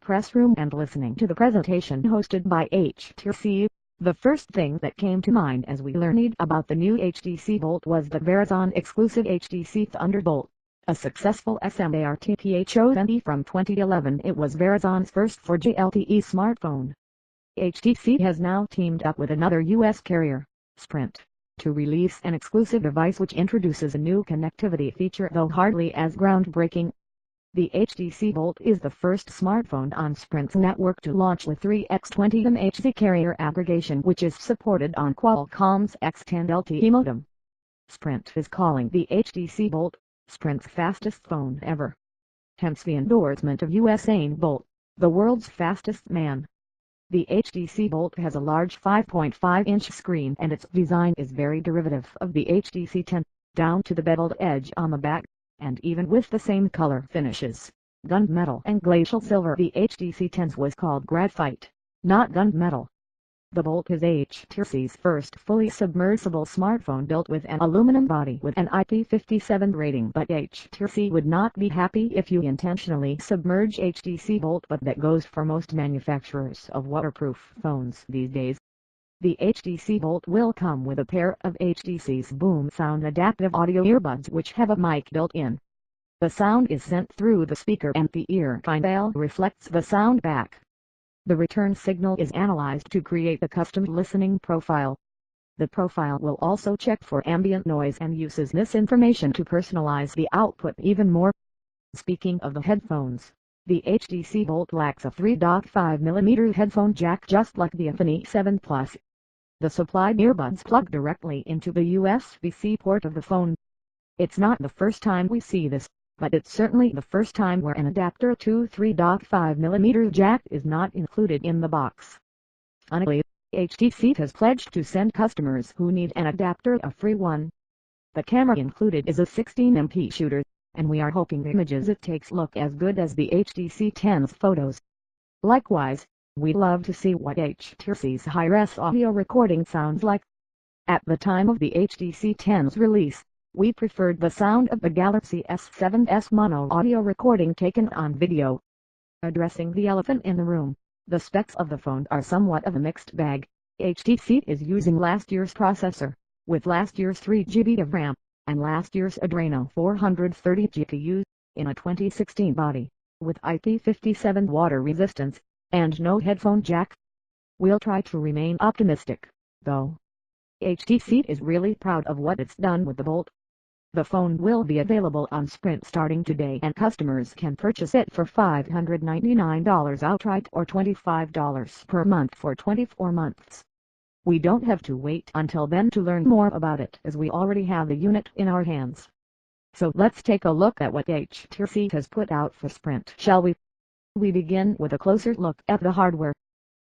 press room and listening to the presentation hosted by HTC, the first thing that came to mind as we learned about the new HTC Bolt was the Verizon-exclusive HTC Thunderbolt, a successful SMARTPH chosen from 2011. It was Verizon's first 4G LTE smartphone. HTC has now teamed up with another U.S. carrier, Sprint, to release an exclusive device which introduces a new connectivity feature, though hardly as groundbreaking. The HTC Bolt is the first smartphone on Sprint's network to launch with 3x20 MHz carrier aggregation, which is supported on Qualcomm's X10 LTE modem. Sprint is calling the HTC Bolt Sprint's fastest phone ever. Hence the endorsement of Usain Bolt, the world's fastest man. The HTC Bolt has a large 5.5-inch screen and its design is very derivative of the HTC 10, down to the beveled edge on the back, and even with the same color finishes, gunmetal and glacial silver. The HTC 10's was called graphite, not gunmetal. The Bolt is HTC's first fully submersible smartphone built with an aluminum body with an IP57 rating, but HTC would not be happy if you intentionally submerge HTC Bolt, but that goes for most manufacturers of waterproof phones these days. The HTC Bolt will come with a pair of HTC's Boom Sound adaptive audio earbuds which have a mic built in. The sound is sent through the speaker and the ear canal reflects the sound back. The return signal is analyzed to create a custom listening profile. The profile will also check for ambient noise and uses this information to personalize the output even more. Speaking of the headphones, the HTC Bolt lacks a 3.5mm headphone jack just like the iPhone 7 Plus. The supplied earbuds plug directly into the USB-C port of the phone. It's not the first time we see this, but it's certainly the first time where an adapter to 3.5mm jack is not included in the box. Funnily, HTC has pledged to send customers who need an adapter a free one. The camera included is a 16MP shooter, and we are hoping the images it takes look as good as the HTC 10's photos. Likewise, we'd love to see what HTC's high-res audio recording sounds like. At the time of the HTC 10's release, we preferred the sound of the Galaxy S7's mono audio recording taken on video. Addressing the elephant in the room, the specs of the phone are somewhat of a mixed bag. HTC is using last year's processor, with last year's 3GB of RAM, and last year's Adreno 430 GPU, in a 2016 body, with IP57 water resistance, and no headphone jack. We'll try to remain optimistic, though. HTC is really proud of what it's done with the Bolt. The phone will be available on Sprint starting today and customers can purchase it for $599 outright or $25 per month for 24 months. We don't have to wait until then to learn more about it as we already have the unit in our hands. So let's take a look at what HTC has put out for Sprint, shall we? We begin with a closer look at the hardware.